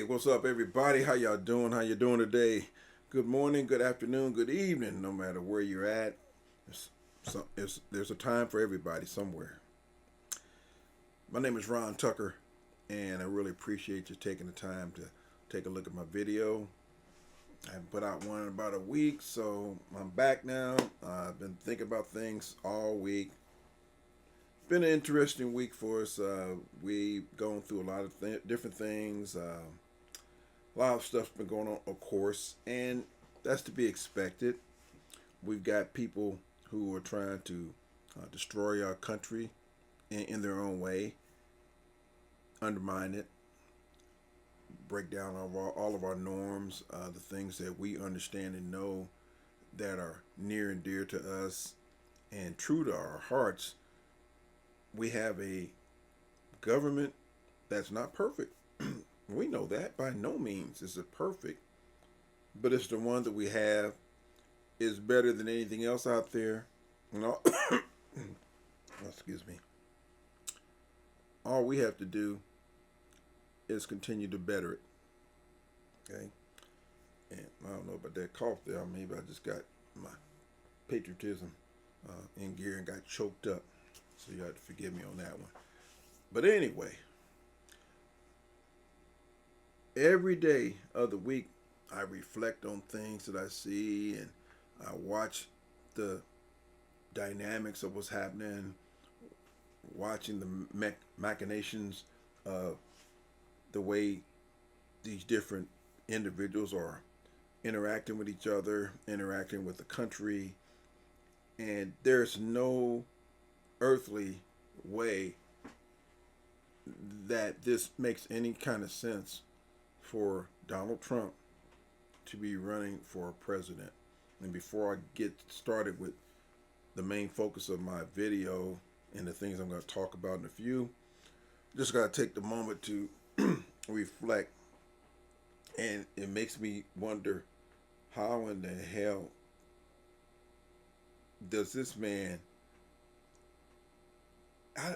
What's up, everybody? How y'all doing? How you doing today? Good morning, good afternoon, good evening, no matter where you're at. There's a time for everybody somewhere. My name is Ron Tucker, and I really appreciate you taking the time to take a look at my video. I haven't put out one in about a week, so I'm back now. I've been thinking about things all week. It's been an interesting week for us. We've gone through a lot of different things. A lot of stuff's been going on, of course, and that's to be expected. We've got people who are trying to destroy our country in their own way, undermine it, break down all of our norms, the things that we understand and know that are near and dear to us and true to our hearts. We have a government that's not perfect. We know that by no means is it perfect, but it's the one that we have is better than anything else out there. And all, excuse me. All we have to do is continue to better it. Okay, and I don't know about that cough there. Maybe I just got my patriotism in gear and got choked up. So you have to forgive me on that one. But anyway. Every day of the week, I reflect on things that I see and I watch the dynamics of what's happening, watching the machinations of the way these different individuals are interacting with each other, interacting with the country, and there's no earthly way that this makes any kind of sense for Donald Trump to be running for president. And before I get started with the main focus of my video and the things I'm going to talk about in a few, just got to take the moment to reflect. And it makes me wonder, how in the hell does this man,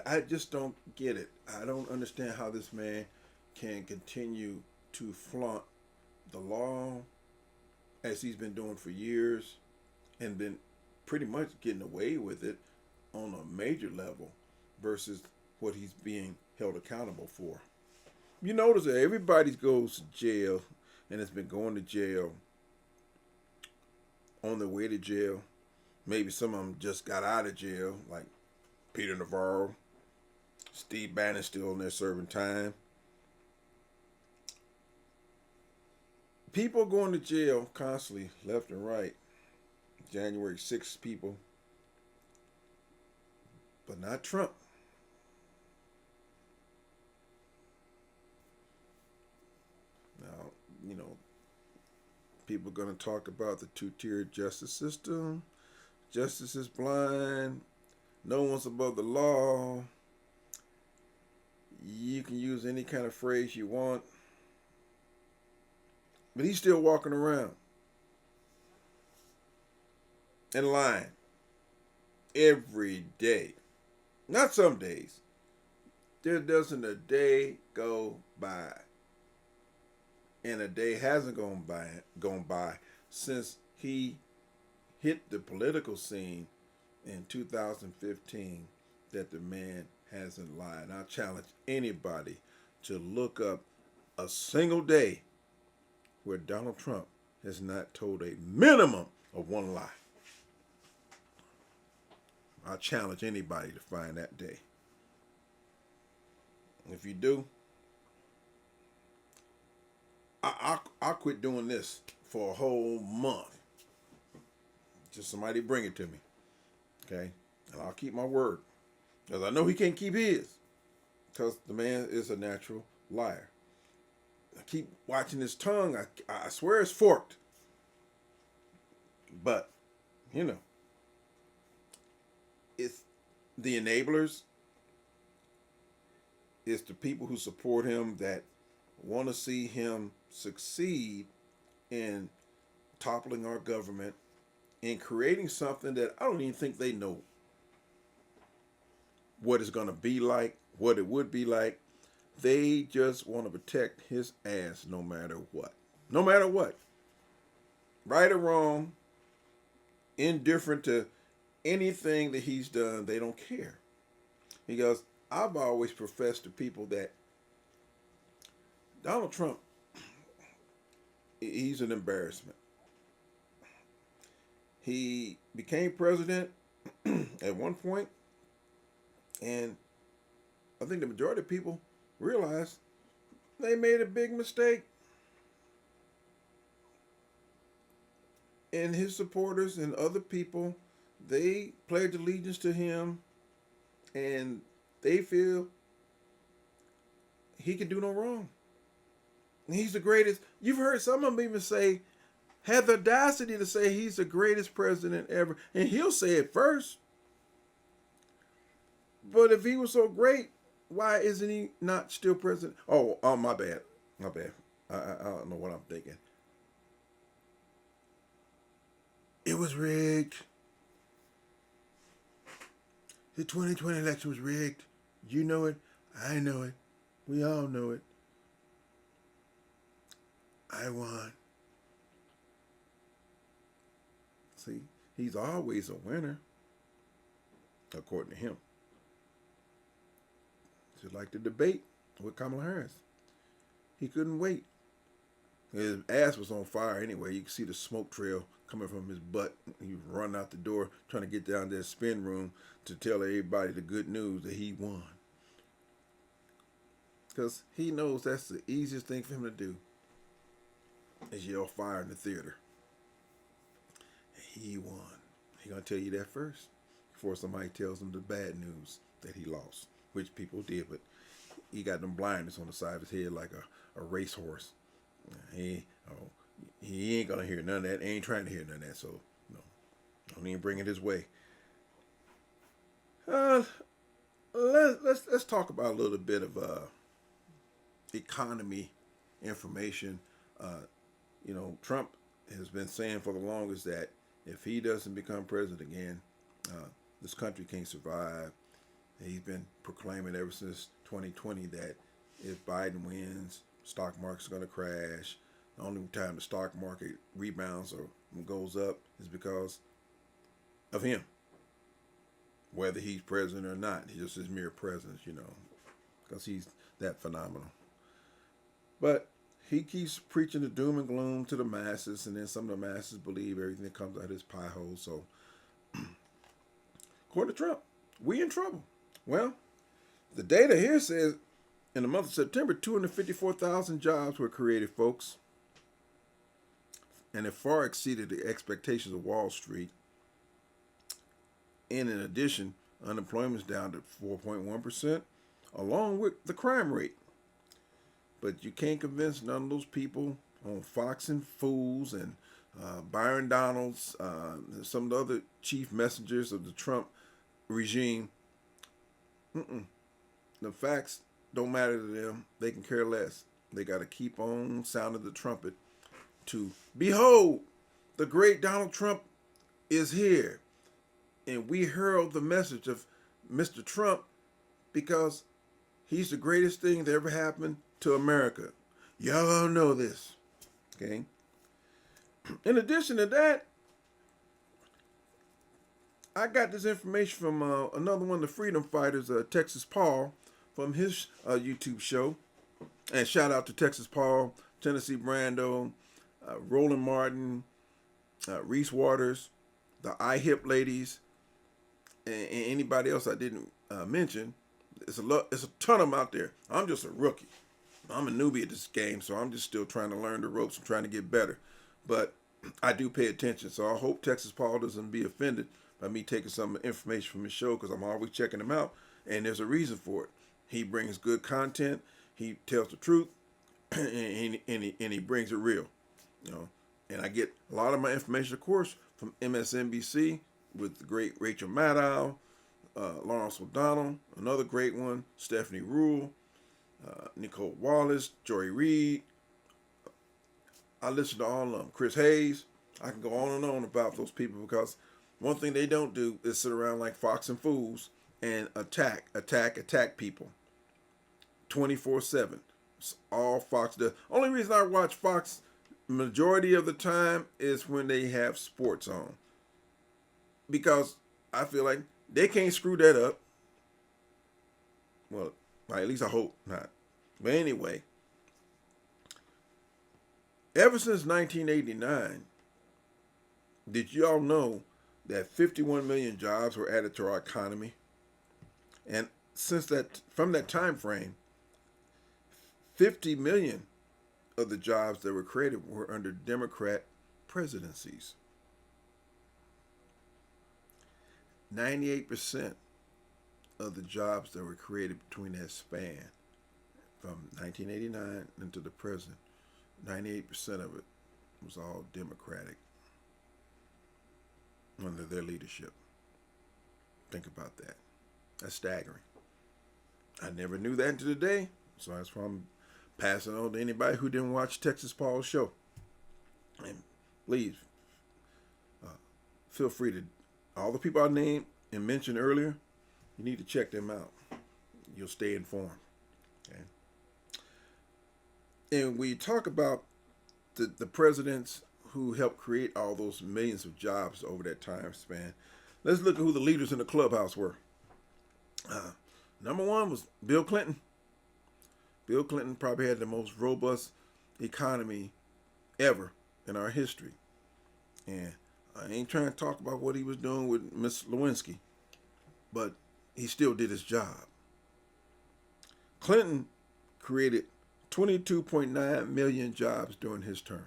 I just don't get it. I don't understand how this man can continue to flaunt the law as he's been doing for years and been pretty much getting away with it on a major level versus what he's being held accountable for. You notice that everybody goes to jail and has been going to jail on their way to jail. Maybe some of them just got out of jail, like Peter Navarro, Steve Bannon still in there serving time. People going to jail constantly, left and right. January 6th people. But not Trump. Now, people are going to talk about the two-tier justice system. Justice is blind. No one's above the law. You can use any kind of phrase you want. But he's still walking around and lying every day. Not some days. There doesn't a day go by. And a day hasn't gone by since he hit the political scene in 2015 that the man hasn't lied. I challenge anybody to look up a single day where Donald Trump has not told a minimum of one lie. I challenge anybody to find that day. If you do, I'll quit doing this for a whole month. Just somebody bring it to me. Okay? And I'll keep my word. Because I know he can't keep his. Because the man is a natural liar. I keep watching his tongue. I swear it's forked. But, it's the enablers. It's the people who support him that want to see him succeed in toppling our government and creating something that I don't even think they know what it's going to be like, what it would be like. They just want to protect his ass no matter what. No matter what. Right or wrong, indifferent to anything that he's done, they don't care. Because I've always professed to people that Donald Trump, he's an embarrassment. He became president at one point, and I think the majority of people realized they made a big mistake. And his supporters and other people, they pledge allegiance to him, and they feel he can do no wrong. He's the greatest. You've heard some of them even say, have the audacity to say he's the greatest president ever. And he'll say it first. But if he was so great, why isn't he not still president? Oh, my bad. My bad. I don't know what I'm thinking. It was rigged. The 2020 election was rigged. You know it. I know it. We all know it. I won. See, he's always a winner, according to him. Just like the debate with Kamala Harris. He couldn't wait. His ass was on fire anyway. You could see the smoke trail coming from his butt. He was running out the door trying to get down to the spin room to tell everybody the good news that he won. Because he knows that's the easiest thing for him to do is yell fire in the theater. And he won. He's going to tell you that first before somebody tells him the bad news that he lost, which people did, but he got them blinders on the side of his head like a racehorse. He ain't gonna hear none of that. He ain't trying to hear none of that. So no, don't even bring it his way. Let's talk about a little bit of economy information. Trump has been saying for the longest that if he doesn't become president again, this country can't survive. He's been proclaiming ever since 2020 that if Biden wins, stock market's going to crash. The only time the stock market rebounds or goes up is because of him. Whether he's president or not, he's just his mere presence, because he's that phenomenal. But he keeps preaching the doom and gloom to the masses, and then some of the masses believe everything that comes out of his pie hole. So, according to Trump, we in trouble. Well, the data here says in the month of September, 254,000 jobs were created, folks. And it far exceeded the expectations of Wall Street. And in addition, unemployment is down to 4.1%, along with the crime rate. But you can't convince none of those people on Fox and Fools and Byron Donalds, some of the other chief messengers of the Trump regime. The facts don't matter to them. They can care less. They got to keep on sounding the trumpet to behold, the great Donald Trump is here. And we herald the message of Mr. Trump because he's the greatest thing that ever happened to America. Y'all know this. Okay. In addition to that, I got this information from another one of the freedom fighters, Texas Paul, from his YouTube show. And shout out to Texas Paul, Tennessee Brando, Roland Martin, Reese Waters, the iHip ladies, and anybody else I didn't mention. It's a ton of them out there. I'm just a rookie. I'm a newbie at this game, so I'm just still trying to learn the ropes and trying to get better. But I do pay attention, so I hope Texas Paul doesn't be offended by me taking some information from his show, because I'm always checking him out, and there's a reason for it. He brings good content, he tells the truth, and he brings it real. And I get a lot of my information, of course, from MSNBC with the great Rachel Maddow, Lawrence O'Donnell, another great one, Stephanie Rule, Nicole Wallace, Joy Reid. I listen to all of them. Chris Hayes. I can go on and on about those people, because one thing they don't do is sit around like Fox and Fools and attack people. 24/7. It's all Fox does. Only reason I watch Fox majority of the time is when they have sports on, because I feel like they can't screw that up. Well, at least I hope not. But anyway, ever since 1989, did y'all know that 51 million jobs were added to our economy? And from that time frame, 50 million of the jobs that were created were under Democrat presidencies. 98% of the jobs that were created between that span, from 1989 into the present, 98% of it was all Democratic under their leadership. Think about that. That's staggering. I never knew that until today, so that's why I'm passing on to anybody who didn't watch Texas Paul's show. And please, feel free to, all the people I named and mentioned earlier, you need to check them out. You'll stay informed. Okay? And we talk about the presidents who helped create all those millions of jobs over that time span. Let's look at who the leaders in the clubhouse were. Number one was Bill Clinton. Bill Clinton probably had the most robust economy ever in our history. And I ain't trying to talk about what he was doing with Miss Lewinsky, but he still did his job. Clinton created 22.9 million jobs during his term.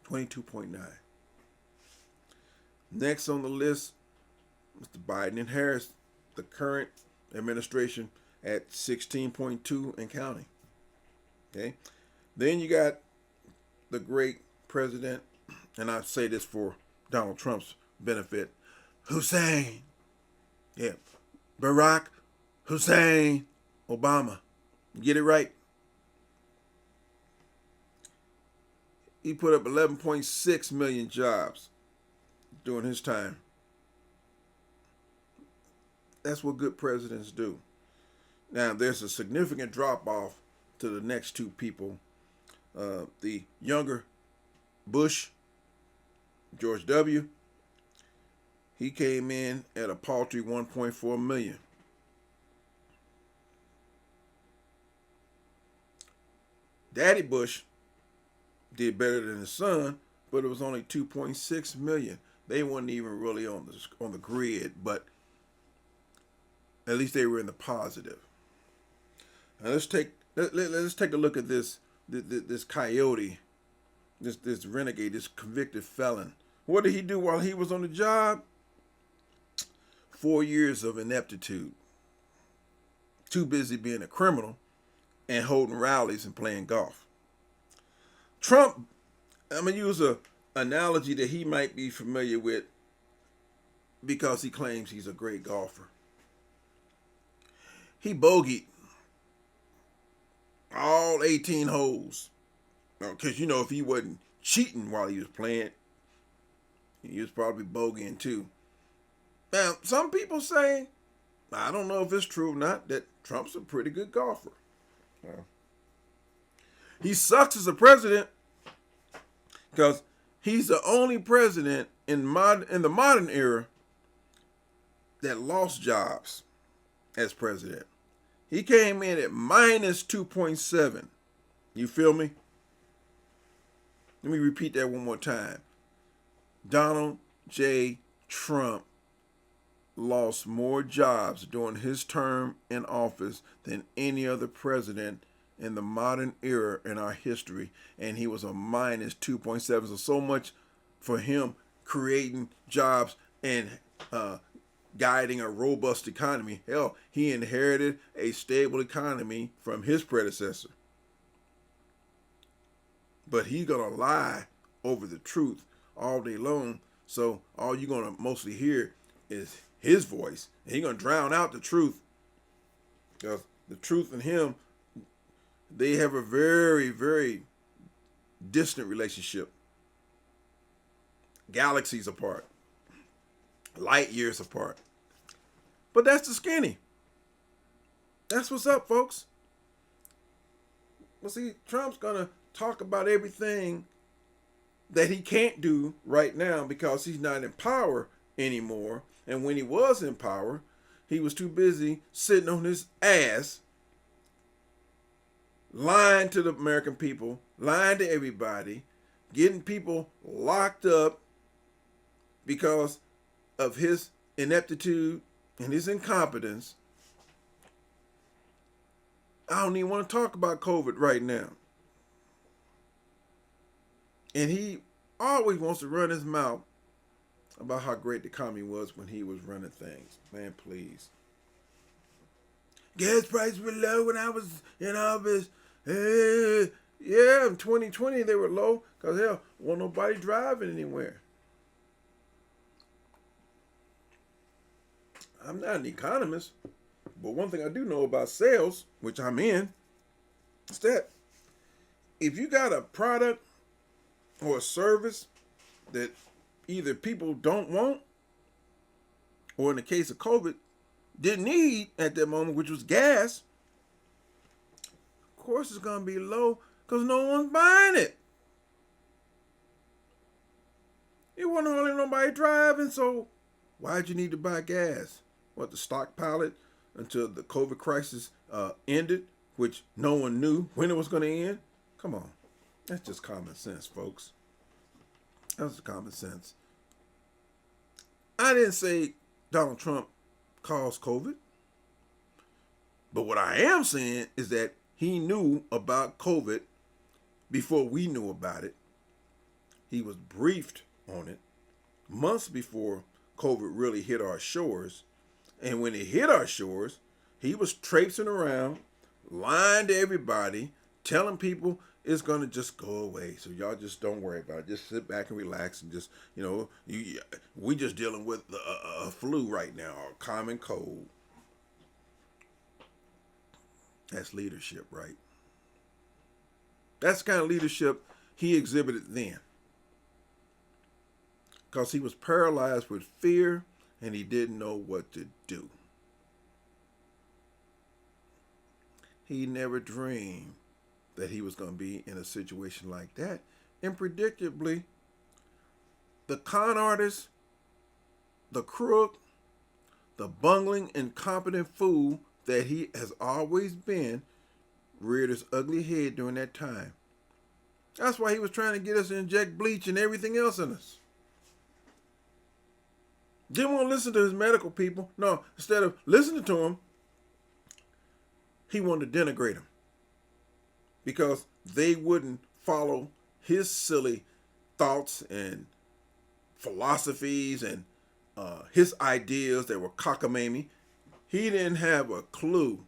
22.9. Next on the list, Mr. Biden and Harris, the current administration, at 16.2 and counting. Okay. Then you got the great president, and I say this for Donald Trump's benefit, Hussein. Yeah. Barack Hussein Obama. Get it right. He put up 11.6 million jobs during his time. That's what good presidents do. Now, there's a significant drop-off to the next two people. The younger Bush, George W., he came in at a paltry 1.4 million. Daddy Bush did better than his son, but it was only 2.6 million. They weren't even really on the grid, but at least they were in the positive. Now let's take a look at this coyote, this renegade, this convicted felon. What did he do while he was on the job? 4 years of ineptitude. Too busy being a criminal and holding rallies and playing golf. Trump, I'm going to use an analogy that he might be familiar with because he claims he's a great golfer. He bogeyed all 18 holes. Because, if he wasn't cheating while he was playing, he was probably bogeying too. Now, some people say, I don't know if it's true or not, that Trump's a pretty good golfer. He sucks as a president because he's the only president in the modern era that lost jobs as president. He came in at minus 2.7. You feel me? Let me repeat that one more time. Donald J. Trump lost more jobs during his term in office than any other president in the modern era in our history, and he was a minus 2.7. So much for him creating jobs and guiding a robust economy. Hell, he inherited a stable economy from his predecessor. But he's going to lie over the truth all day long, so all you're going to mostly hear is his voice. And he's going to drown out the truth. Because the truth and him, they have a very, very distant relationship. Galaxies apart. Light years apart. But that's the skinny. That's what's up, folks. Well, see, Trump's going to talk about everything that he can't do right now because he's not in power anymore. And when he was in power, he was too busy sitting on his ass, lying to the American people, lying to everybody, getting people locked up because of his ineptitude and his incompetence. I don't even want to talk about COVID right now. And he always wants to run his mouth about how great the economy was when he was running things. Man, please. Gas prices were low when I was in office. Yeah, in 2020 they were low because hell, wasn't nobody driving anywhere. I'm not an economist, but one thing I do know about sales, which I'm in, is that if you got a product or a service that either people don't want, or in the case of COVID, didn't need at that moment, which was gas, of course it's going to be low because no one's buying it. It wasn't hardly nobody driving, so why'd you need to buy gas? What, to stockpile it until the COVID crisis ended, which no one knew when it was going to end? Come on. That's just common sense, folks. That's common sense. I didn't say Donald Trump caused COVID. But what I am saying is that he knew about COVID before we knew about it. He was briefed on it months before COVID really hit our shores. And when it hit our shores, he was traipsing around, lying to everybody, telling people it's going to just go away. So y'all just don't worry about it. Just sit back and relax and just, we just dealing with a flu right now, or common cold. That's leadership, right? That's the kind of leadership he exhibited then. Because he was paralyzed with fear and he didn't know what to do. He never dreamed that he was going to be in a situation like that. And predictably, the con artist, the crook, the bungling, incompetent fool that he has always been, reared his ugly head during that time. That's why he was trying to get us to inject bleach and everything else in us. Didn't want to listen to his medical people. No, instead of listening to him, he wanted to denigrate him. Because they wouldn't follow his silly thoughts and philosophies and his ideas that were cockamamie. He didn't have a clue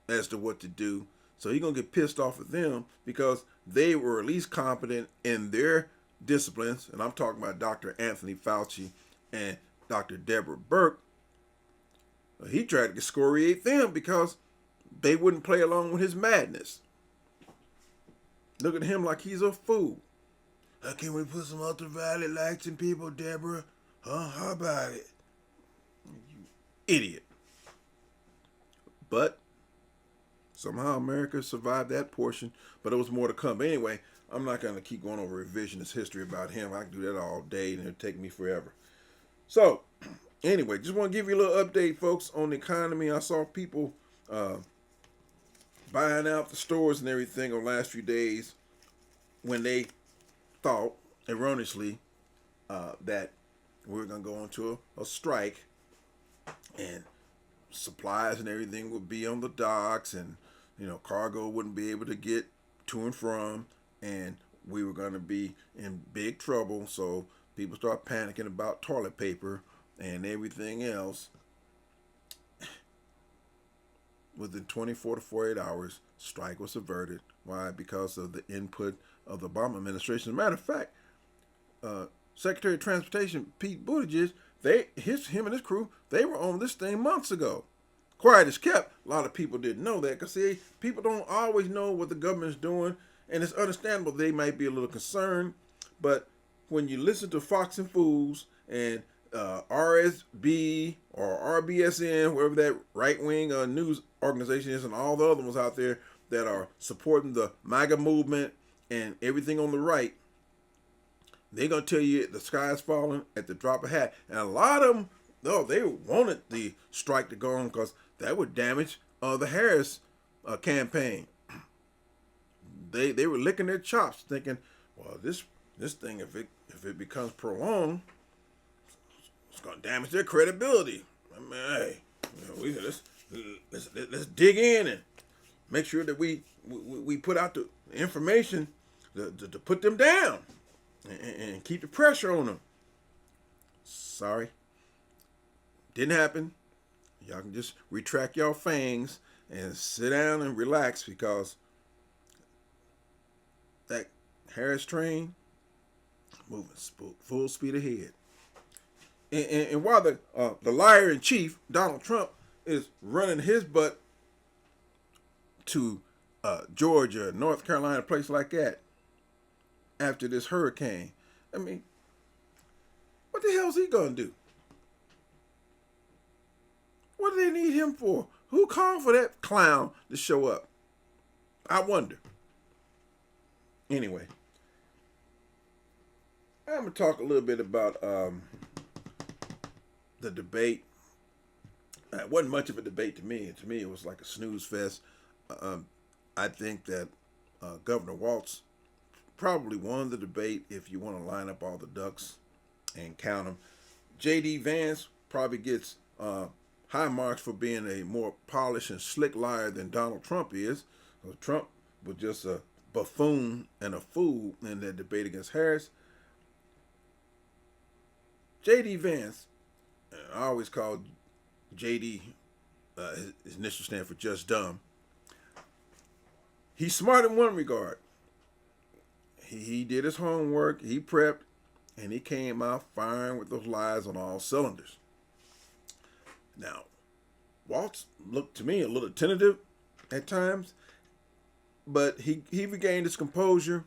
as to what to do. So he's going to get pissed off at them because they were at least competent in their disciplines. And I'm talking about Dr. Anthony Fauci and Dr. Deborah Birx. He tried to excoriate them because they wouldn't play along with his madness. Look at him like he's a fool. How can we put some ultraviolet lights in people, Deborah? Huh? How about it? You idiot. But somehow America survived that portion, but it was more to come. But anyway, I'm not going to keep going over revisionist history about him. I can do that all day and it'll take me forever. So, anyway, just want to give you a little update, folks, on the economy. I saw people buying out the stores and everything over the last few days when they thought, erroneously, that we were going to go into a strike and supplies and everything would be on the docks and, cargo wouldn't be able to get to and from, and we were going to be in big trouble. So people start panicking about toilet paper and everything else. Within 24 to 48 hours, strike was averted. Why? Because of the input of the Obama administration. As a matter of fact, Secretary of Transportation Pete Buttigieg, him and his crew, they were on this thing months ago. Quiet as kept. A lot of people didn't know that because, see, people don't always know what the government's doing, and it's understandable they might be a little concerned. But when you listen to Fox and Fools and RSB or RBSN, wherever that right-wing news organization is, and all the other ones out there that are supporting the MAGA movement and everything on the right, they're going to tell you the sky's falling at the drop of a hat. And a lot of them, no, they wanted the strike to go on because that would damage the Harris campaign. They were licking their chops, thinking, well, this thing, if it becomes prolonged, it's going to damage their credibility. I mean, hey, let's dig in and make sure that we put out the information to put them down and keep the pressure on them. Sorry, didn't happen. Y'all can just retract y'all fangs and sit down and relax, because that Harris train moving full speed ahead. And while the liar in chief, Donald Trump, is running his butt to Georgia, North Carolina, a place like that, after this hurricane, I mean, what the hell is he going to do? What do they need him for? Who called for that clown to show up? I wonder. Anyway, I'm going to talk a little bit about the debate. It wasn't much of a debate to me. To me, it was like a snooze fest. I think that Governor Walz probably won the debate if you want to line up all the ducks and count them. J.D. Vance probably gets high marks for being a more polished and slick liar than Donald Trump is. Trump was just a buffoon and a fool in that debate against Harris. J.D. Vance, I always called J.D., his initial stand for just dumb. He's smart in one regard. He did his homework, he prepped, and he came out firing with those lies on all cylinders. Now, Walz looked to me a little tentative at times, but he regained his composure,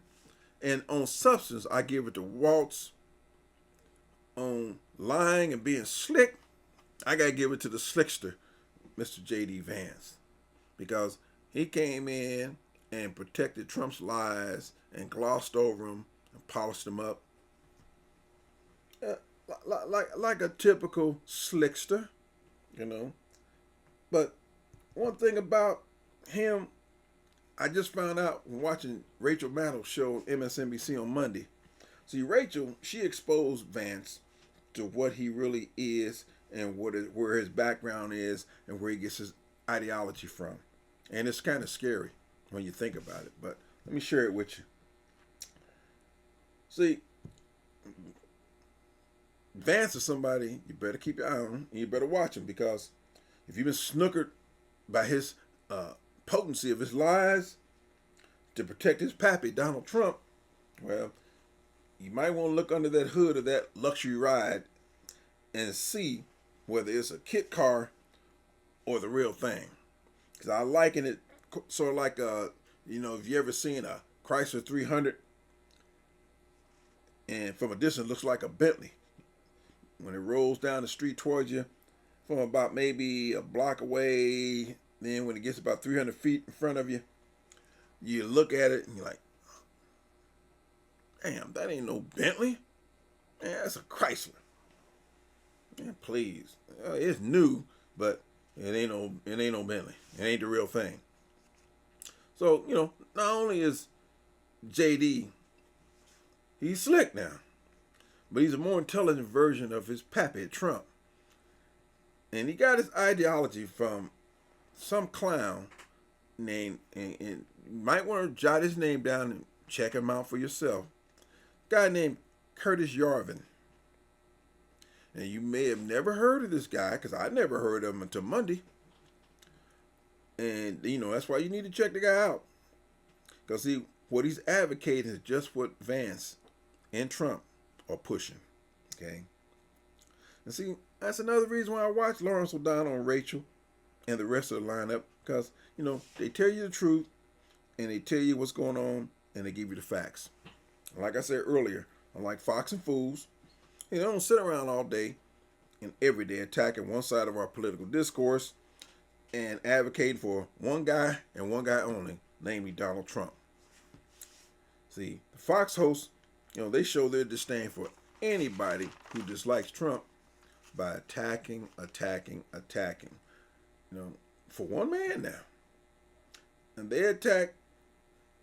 and on substance, I give it to Walz. On lying and being slick, I gotta give it to the slickster, Mr. J.D. Vance, because he came in and protected Trump's lies and glossed over them and polished them up, like a typical slickster, you know. But one thing about him, I just found out when watching Rachel Maddow's show on MSNBC on Monday. See, Rachel, she exposed Vance to what he really is and where his background is and where he gets his ideology from. And it's kind of scary when you think about it, but let me share it with you. See, Vance is somebody you better keep your eye on, and you better watch him, because if you've been snookered by his potency of his lies to protect his pappy, Donald Trump, well, you might want to look under that hood of that luxury ride and see whether it's a kit car or the real thing. Because I liken it sort of like, if you ever seen a Chrysler 300 and from a distance looks like a Bentley. When it rolls down the street towards you from about maybe a block away, then when it gets about 300 feet in front of you, you look at it and you're like, damn, that ain't no Bentley. Man, that's a Chrysler. Man, please. It's new, but it ain't no Bentley. It ain't the real thing. So, not only is JD, he's slick now, but he's a more intelligent version of his pappy, Trump. And he got his ideology from some clown named, and you might want to jot his name down and check him out for yourself. A guy named Curtis Yarvin. And you may have never heard of this guy, because I never heard of him until Monday. And, that's why you need to check the guy out. Because, see, what he's advocating is just what Vance and Trump are pushing. Okay? And see, that's another reason why I watch Lawrence O'Donnell and Rachel and the rest of the lineup. Because, they tell you the truth, and they tell you what's going on, and they give you the facts. Like I said earlier, unlike Fox and Fools, they don't sit around all day and every day attacking one side of our political discourse and advocating for one guy and one guy only, namely Donald Trump. See, the Fox hosts, they show their disdain for anybody who dislikes Trump by attacking. For one man now. And they attack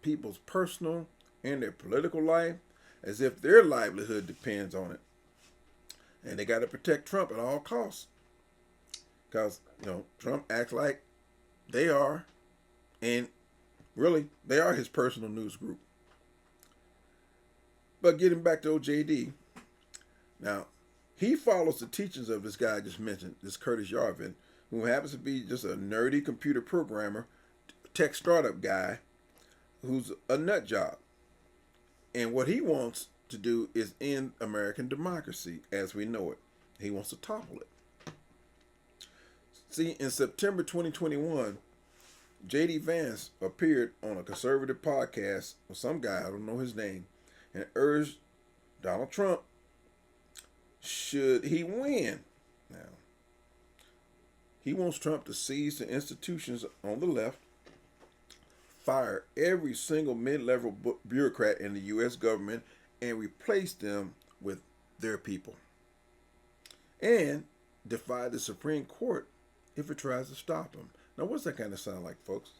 people's personal and their political life as if their livelihood depends on it. And they got to protect Trump at all costs. Because, Trump acts like they are, and really, they are his personal news group. But getting back to OJD, now, he follows the teachings of this guy I just mentioned, this Curtis Yarvin, who happens to be just a nerdy computer programmer, tech startup guy, who's a nut job. And what he wants to do is end American democracy as we know it. He wants to topple it. See, in September 2021, J.D. Vance appeared on a conservative podcast with some guy, I don't know his name, and urged Donald Trump, should he win. Now, he wants Trump to seize the institutions on the left, fire every single mid-level bureaucrat in the U.S. government, and replace them with their people. And defy the Supreme Court if it tries to stop him. Now, what's that kind of sound like, folks?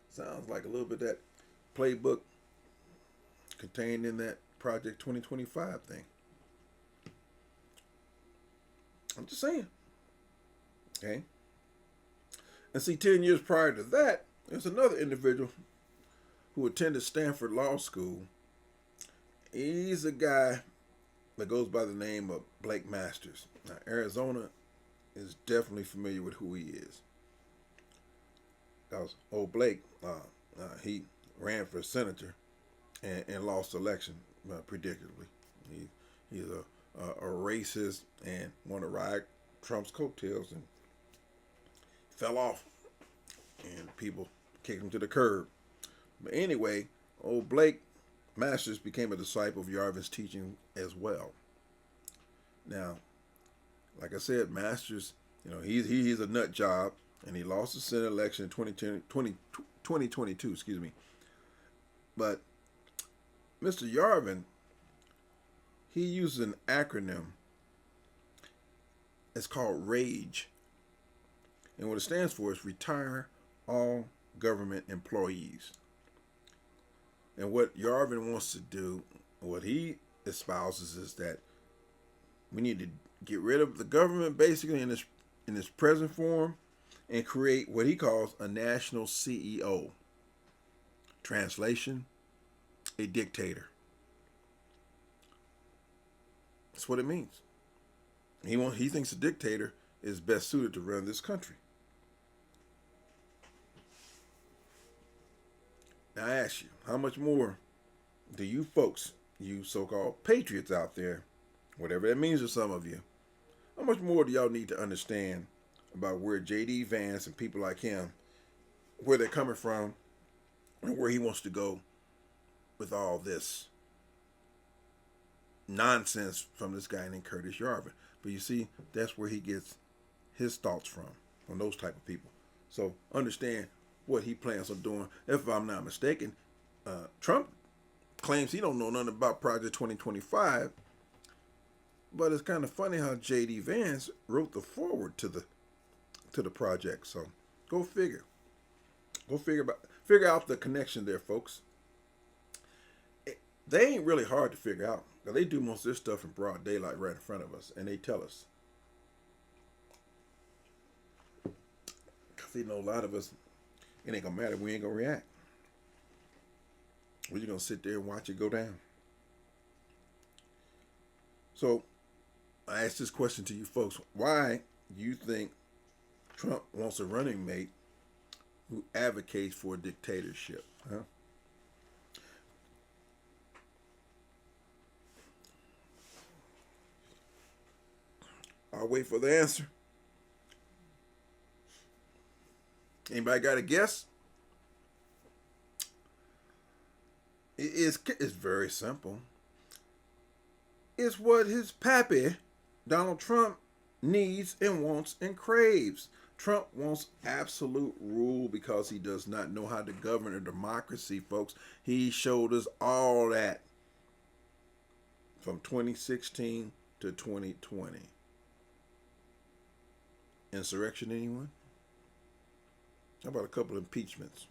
Sounds like a little bit of that playbook contained in that Project 2025 thing. I'm just saying. Okay? And see, 10 years prior to that, there's another individual who attended Stanford Law School. He's a guy that goes by the name of Blake Masters. Now, Arizona is definitely familiar with who he is. Because old Blake, he ran for senator and lost the election predictably. He's a racist and wanted to ride Trump's coattails and fell off. And people kicked him to the curb. But anyway, old Blake Masters became a disciple of Yarvin's teaching as well. Now, like I said, Masters, he's a nut job, and he lost the Senate election in 2022, excuse me. But Mr. Yarvin, he uses an acronym. It's called RAGE. And what it stands for is Retire All Government Employees. And what Yarvin wants to do, what he espouses, is that we need to get rid of the government basically in its present form and create what he calls a national CEO. Translation, a dictator. That's what it means. He thinks a dictator is best suited to run this country. Now I ask you, how much more do you folks, you so-called patriots out there, whatever that means to some of you, how much more do y'all need to understand about where J.D. Vance and people like him, where they're coming from, and where he wants to go with all this nonsense from this guy named Curtis Yarvin? But you see, that's where he gets his thoughts from those type of people. So understand what he plans on doing. If I'm not mistaken, Trump claims he don't know nothing about Project 2025, but it's kind of funny how J.D. Vance wrote the foreword to the project. So go figure. Figure out the connection there, folks. They ain't really hard to figure out, because they do most of this stuff in broad daylight right in front of us, and they tell us. Because they know a lot of us, it ain't gonna matter. We ain't gonna react. We're just gonna sit there and watch it go down. So I ask this question to you folks: why do you think Trump wants a running mate who advocates for a dictatorship? Huh? I'll wait for the answer. Anybody got a guess? It's very simple. It's what his pappy, Donald Trump, needs and wants and craves. Trump wants absolute rule because he does not know how to govern a democracy, folks. He showed us all that from 2016 to 2020. Insurrection, anyone? How about a couple of impeachments?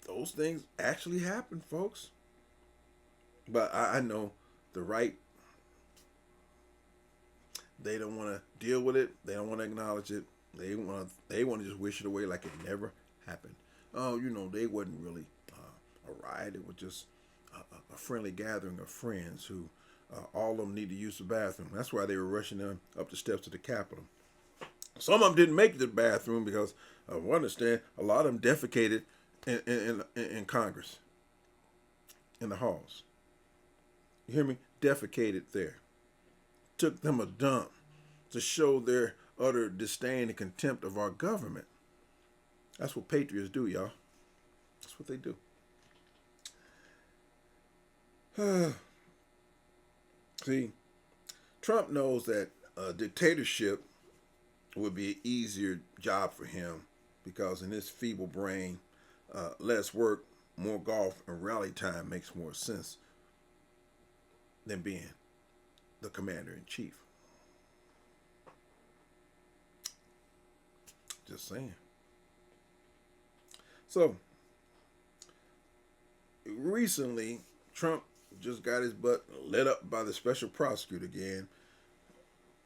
Those things actually happen, folks. But I know the right, they don't want to deal with it. They don't want to acknowledge it. They want to just wish it away like it never happened. Oh, they wasn't really a riot. It was just a friendly gathering of friends who all of them need to use the bathroom. That's why they were rushing them up the steps of the Capitol. Some of them didn't make it to the bathroom because I understand a lot of them defecated in Congress, in the halls. You hear me? Defecated there. Took them a dump to show their utter disdain and contempt of our government. That's what patriots do, y'all. That's what they do. See, Trump knows that a dictatorship would be an easier job for him because in his feeble brain, less work, more golf, and rally time makes more sense than being the commander-in-chief. Just saying. So, recently, Trump just got his butt lit up by the special prosecutor again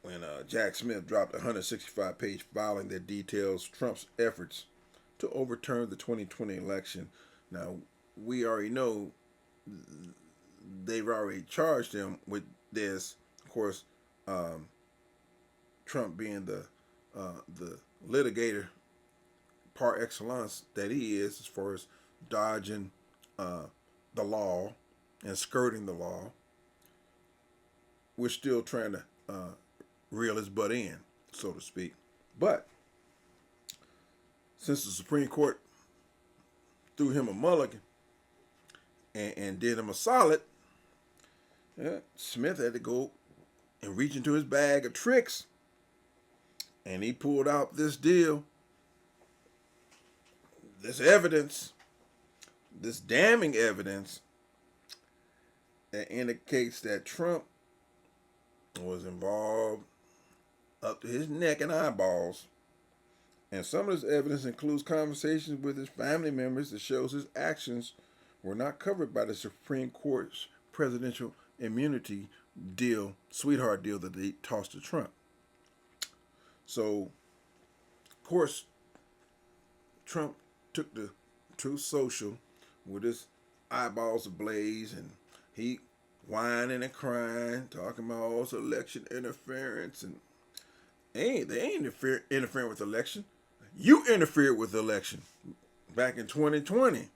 when Jack Smith dropped a 165-page filing that details Trump's efforts to overturn the 2020 election. Now, we already know they've already charged him with this. Of course, Trump being the litigator par excellence that he is, as far as dodging the law and skirting the law, we're still trying to reel his butt in, so to speak. But since the Supreme Court threw him a mulligan and did him a solid, Smith had to go and reach into his bag of tricks, and he pulled out this deal, this evidence, this damning evidence that indicates that Trump was involved up to his neck and eyeballs. And some of this evidence includes conversations with his family members that shows his actions were not covered by the Supreme Court's presidential immunity deal, sweetheart deal that they tossed to Trump. So, of course, Trump took the Truth Social with his eyeballs ablaze, and he whining and crying, talking about all this election interference, and they ain't interfering with the election. You interfered with the election back in 2020.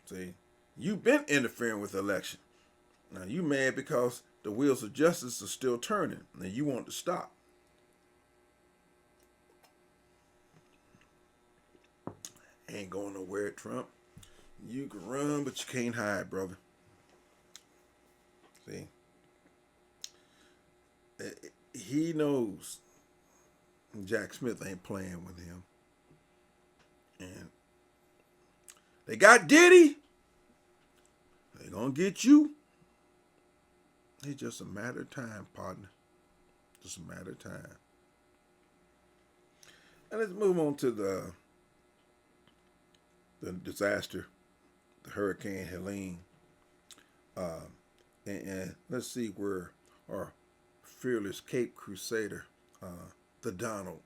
See, you've been interfering with the election. Now you mad because the wheels of justice are still turning, and you want to stop. Ain't going nowhere, Trump. You can run, but you can't hide, brother. See? He knows Jack Smith ain't playing with him. And they got Diddy. They gonna get you. It's just a matter of time, partner. Just a matter of time. And let's move on to the disaster, the Hurricane Helene. And let's see where our fearless Cape Crusader, the Donald,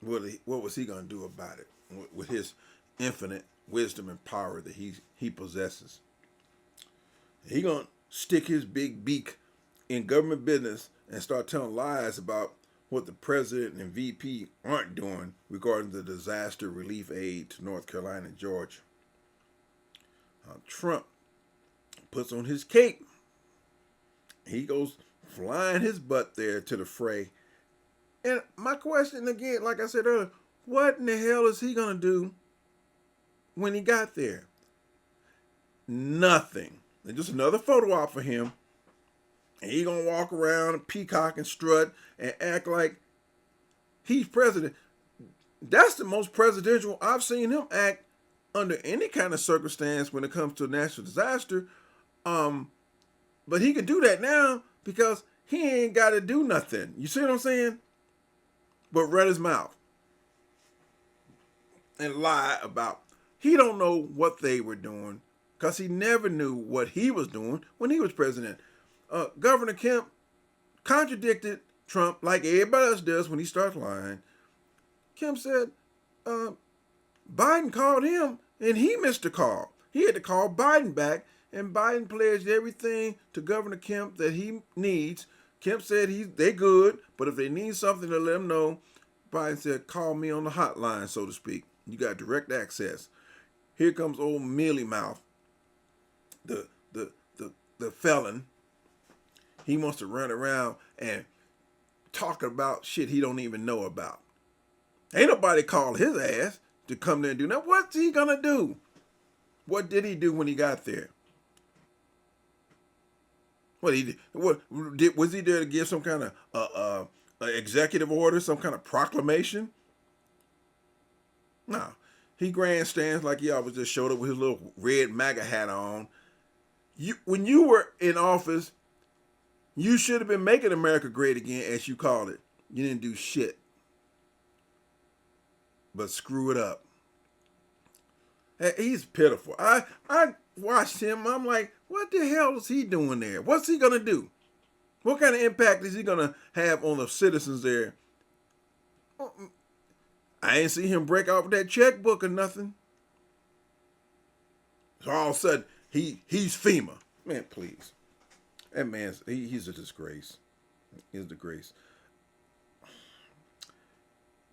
what was he going to do about it with his infinite wisdom and power that he possesses? He going to stick his big beak in government business and start telling lies about what the president and VP aren't doing regarding the disaster relief aid to North Carolina and Georgia. Trump puts on his cape. He goes flying his butt there to the fray. And my question again, like I said earlier, what in the hell is he going to do when he got there? Nothing. And just another photo op for him And he gonna walk around and peacock and strut and act like he's president. That's the most presidential I've seen him act under any kind of circumstance when it comes to a natural disaster. Um, but he can do that now because he ain't got to do nothing. You see what I'm saying? But run his mouth and lie about. He don't know what they were doing because he never knew what he was doing when he was president. Governor Kemp contradicted Trump like everybody else does when he starts lying. Kemp said Biden called him and he missed the call. He had to call Biden back, and Biden pledged everything to Governor Kemp that he needs. Kemp said they good, but if they need something to let him know, Biden said, call me on the hotline, so to speak. You got direct access. Here comes old Mealy Mouth, the felon. He wants to run around and talk about shit he don't even know about. Ain't nobody call his ass to come there and do that. What's he gonna do? What did he do when he got there? Was he there to give some kind of executive order, some kind of proclamation? No. He grandstands like he always just showed up with his little red MAGA hat on. When you were in office, you should have been making America great again, as you called it. You didn't do shit but screw it up. He's pitiful. I watched him. I'm like, what the hell is he doing there? What's he going to do? What kind of impact is he going to have on the citizens there? I ain't see him break out with that checkbook or nothing. So all of a sudden, he's FEMA. Man, please. That man's, he's a disgrace. He's a disgrace.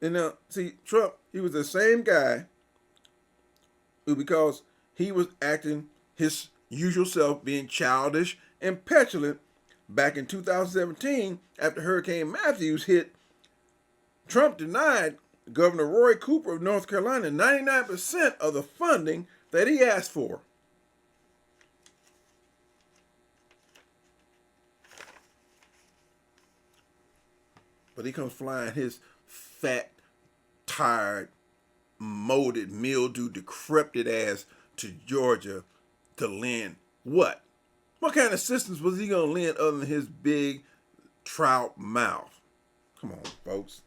And now, see, Trump, he was the same guy who, because he was acting his usual self, being childish and petulant back in 2017 after Hurricane Matthews hit, Trump denied Governor Roy Cooper of North Carolina 99% of the funding that he asked for. But he comes flying his fat, tired, molded, mildew, decrepit ass to Georgia to lend what? What kind of assistance was he going to lend other than his big trout mouth? Come on, folks.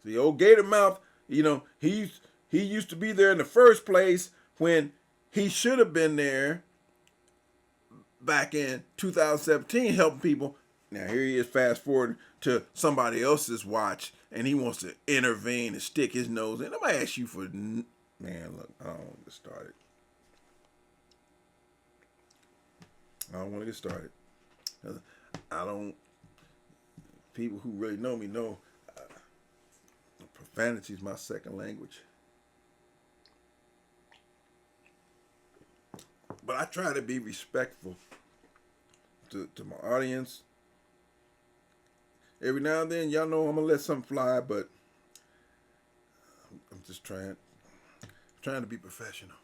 The old gator mouth, you know, he used to be there in the first place when he should have been there back in 2017 helping people. Now here he is fast forward to somebody else's watch and he wants to intervene and stick his nose in. Nobody ask you for, man, look, I don't want to get started. People who really know me know profanity is my second language. But I try to be respectful to my audience. Every now and then, y'all know I'm going to let something fly, but I'm just trying to be professional.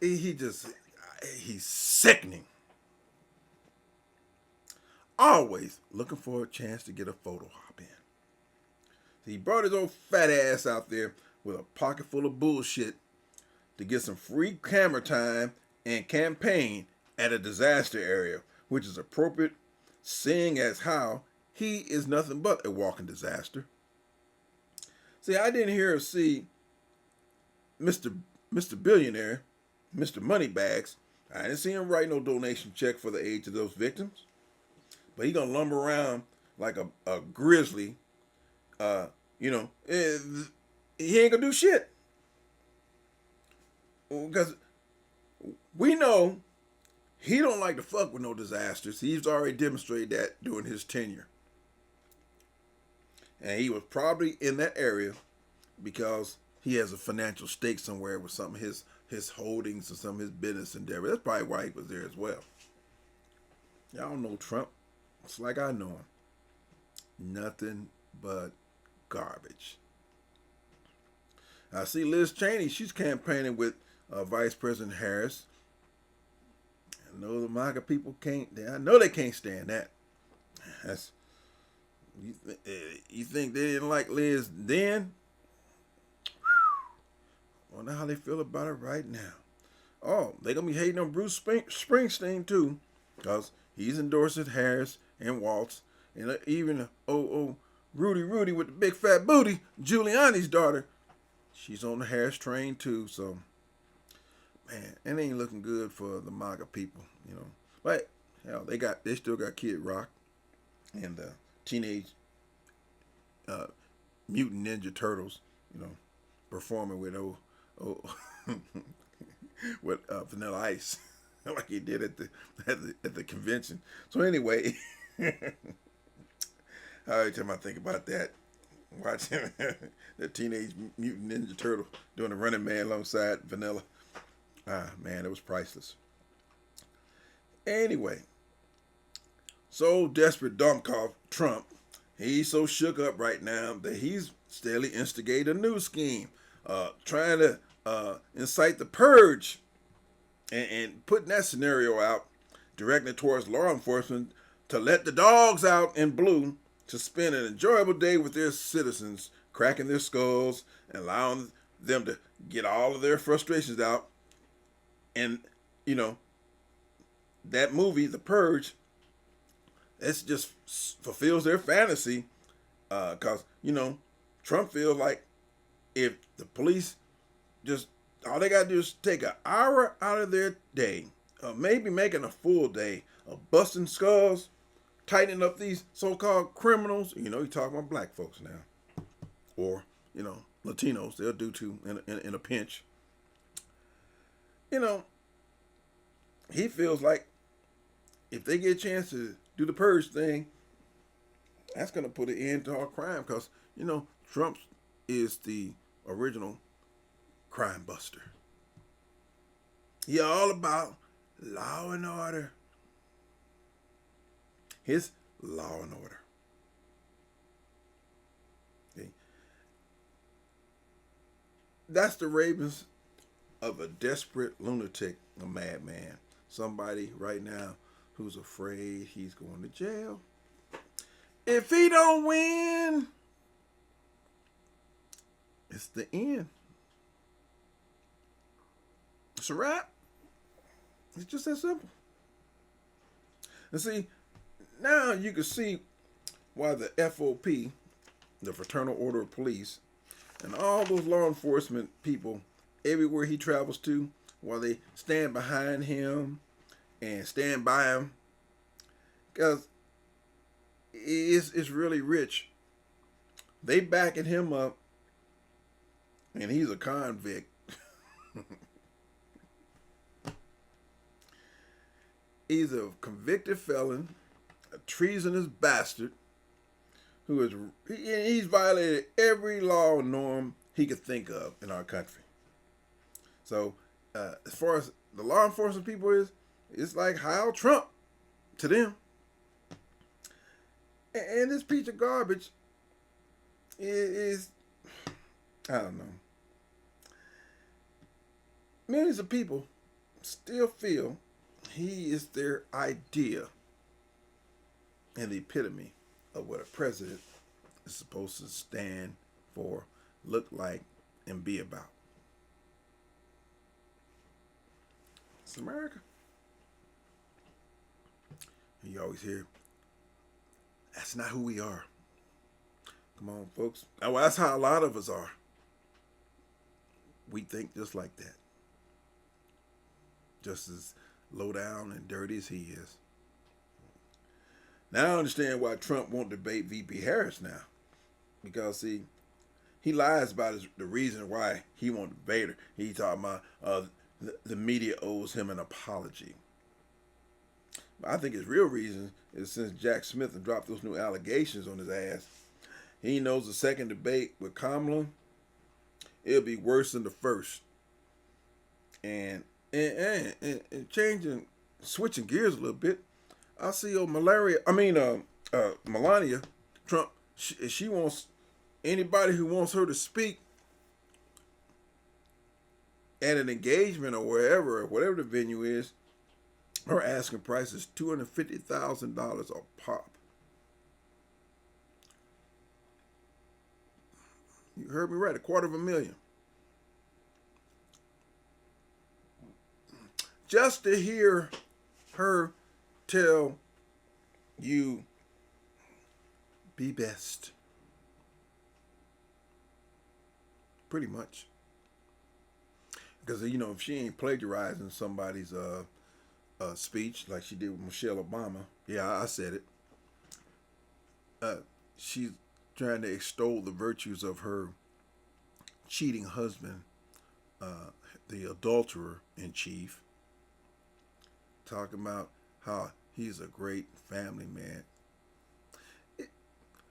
He's sickening. Always looking for a chance to get a photo hop in. So he brought his old fat ass out there with a pocket full of bullshit to get some free camera time and campaign at a disaster area, which is appropriate, seeing as how he is nothing but a walking disaster. See, I didn't hear or see Mr. Billionaire, Mr. Moneybags. I didn't see him write no donation check for the aid to those victims. But he gonna lumber around like a grizzly. He ain't gonna do shit. Because we know he don't like to fuck with no disasters. He's already demonstrated that during his tenure. And he was probably in that area because he has a financial stake somewhere with some of his holdings or some of his business endeavor. That's probably why he was there as well. Y'all know Trump. It's like I know him. Nothing but garbage. I see Liz Cheney. She's campaigning with Vice President Harris. I know the MAGA people can't. I know they can't stand that. That's you think they didn't like Liz then? Wonder how they feel about it right now. Oh, they gonna be hating on Bruce Springsteen too, cause he's endorsing Harris and Walz, and even Rudy with the big fat booty, Giuliani's daughter, she's on the Harris train too. So, man, it ain't looking good for the MAGA people, you know. But hell, they still got Kid Rock and Teenage Mutant Ninja Turtles, you know, performing with with Vanilla Ice, like he did at the convention. So anyway, every time I think about that, watching the Teenage Mutant Ninja Turtle doing the Running Man alongside Vanilla, man, it was priceless. Anyway, so desperate dumbcock Trump, he's so shook up right now that he's steadily instigating a new scheme, trying to incite the purge and putting that scenario out, directing it towards law enforcement to let the dogs out in blue to spend an enjoyable day with their citizens, cracking their skulls and allowing them to get all of their frustrations out. And, you know, that movie, The Purge, it just fulfills their fantasy because, you know, Trump feels like if the police just, all they got to do is take an hour out of their day, maybe making a full day of busting skulls, tightening up these so-called criminals. You know, you're talking about black folks now. Or, you know, Latinos, they'll do too in a pinch. You know, he feels like if they get a chance to do the purge thing, that's going to put an end to all crime because, you know, Trump is the original crime buster. He all about law and order. His law and order. Okay. That's the ravings of a desperate lunatic, a madman. Somebody right now who's afraid he's going to jail. If he don't win, it's the end. It's a wrap. It's just that simple. And see, now you can see why the FOP, the Fraternal Order of Police, and all those law enforcement people, everywhere he travels to, while they stand behind him and stand by him, because it's really rich. They backing him up, and he's a convict. He's a convicted felon, a treasonous bastard, he's violated every law and norm he could think of in our country. So, as far as the law enforcement people it's like Heil Trump to them. And this piece of garbage is, I don't know. Millions of people still feel he is their idea and the epitome of what a president is supposed to stand for, look like, and be about. It's America. And you always hear, that's not who we are. Come on, folks. Oh, well, that's how a lot of us are. We think just like that. Just as low down and dirty as he is. Now I understand why Trump won't debate VP Harris now. Because, see, he lies about the reason why he won't debate her. He talking about the media owes him an apology. But I think his real reason is since Jack Smith had dropped those new allegations on his ass, he knows the second debate with Kamala, it'll be worse than the first. And changing, switching gears a little bit, I see Melania Trump, she wants anybody who wants her to speak at an engagement or wherever, or whatever the venue is, her asking price is $250,000 a pop. You heard me right, $250,000. Just to hear her tell you, be best. Pretty much. Because, you know, if she ain't plagiarizing somebody's speech like she did with Michelle Obama, yeah, I said it. She's trying to extol the virtues of her cheating husband, the adulterer in chief, talking about how he's a great family man.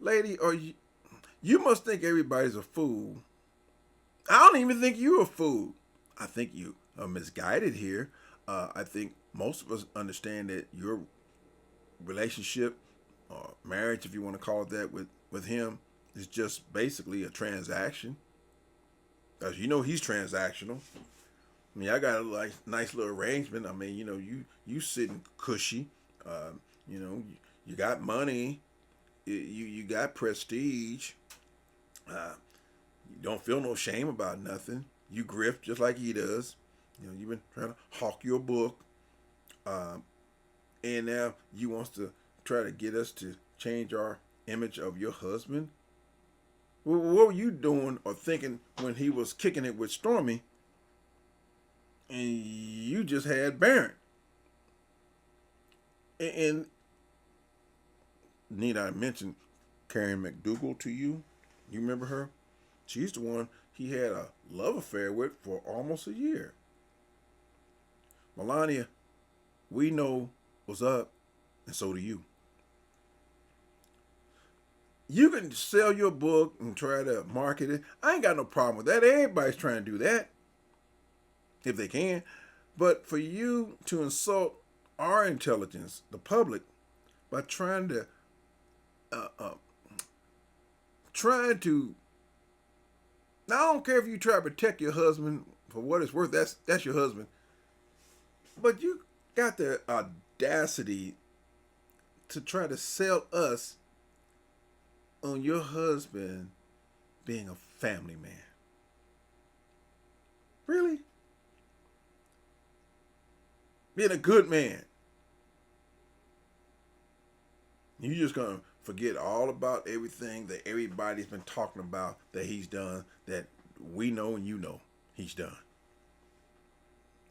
Lady, you must think everybody's a fool. I don't even think you're a fool. I think you are misguided here. I think most of us understand that your relationship or marriage, if you want to call it that, with him is just basically a transaction. As you know, he's transactional. I mean, I got a nice little arrangement. I mean, you know, you sitting cushy. You know, you got money. You got prestige. You don't feel no shame about nothing. You grift just like he does. You know, you've been trying to hawk your book. And now you wants to try to get us to change our image of your husband. Well, what were you doing or thinking when he was kicking it with Stormy and you just had Barron? And need I mention Karen McDougal to you? You remember her? She's the one he had a love affair with for almost a year. Melania, we know what's up, and so do you. You can sell your book and try to market it. I ain't got no problem with that. Everybody's trying to do that, if they can. But for you to insult our intelligence, the public, by trying to now, I don't care if you try to protect your husband for what it's worth. That's your husband. But you got the audacity to try to sell us on your husband being a family man. Really? Being a good man. You just gonna forget all about everything that everybody's been talking about that he's done, that we know and you know he's done.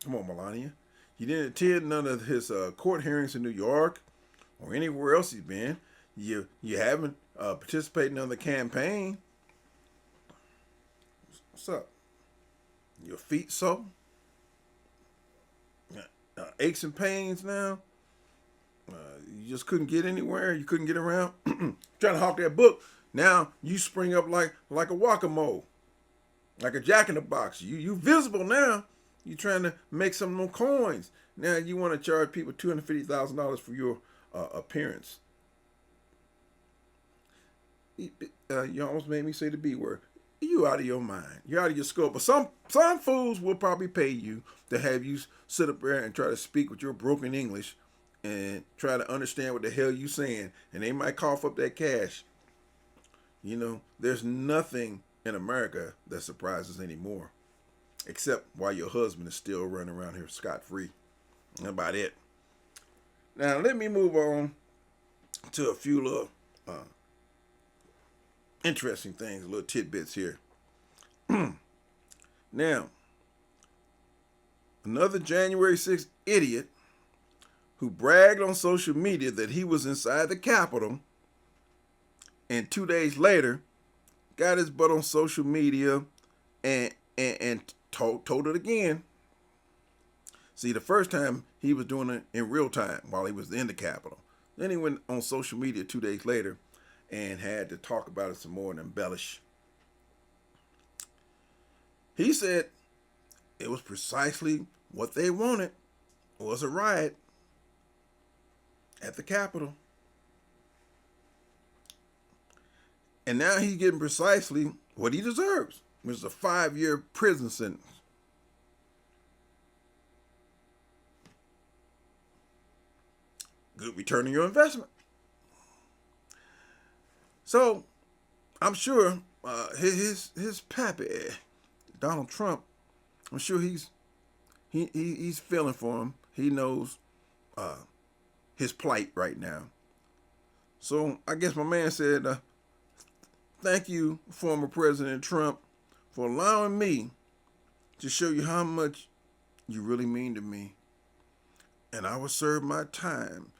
Come on, Melania. You didn't attend none of his court hearings in New York or anywhere else he's been. You haven't participated in the campaign. What's up? Your feet sore? Aches and pains now? You just couldn't get anywhere. You couldn't get around. Trying to hawk that book. Now you spring up like a whack-a-mole, like a jack in the box. You visible now. You trying to make some more coins. Now you want to charge people $250,000 for your appearance. You almost made me say the B word. You out of your mind. You're out of your scope. But some fools will probably pay you to have you sit up there and try to speak with your broken English and try to understand what the hell you saying. And they might cough up that cash. You know, there's nothing in America that surprises anymore. Except why your husband is still running around here scot-free. That's about it. Now, let me move on to a few little interesting things, little tidbits here. Now, another January 6th idiot who bragged on social media that he was inside the Capitol and 2 days later got his butt on social media and told it again. See, the first time he was doing it in real time while he was in the Capitol. Then he went on social media 2 days later and had to talk about it some more and embellish. He said it was precisely what they wanted, was a riot at the Capitol. And now he's getting precisely what he deserves, which is a 5-year prison sentence. good return on your investment. So I'm sure his pappy, Donald Trump, I'm sure he's feeling for him. He knows his plight right now. So I guess my man said, thank you, former President Trump, for allowing me to show you how much you really mean to me. And I will serve my time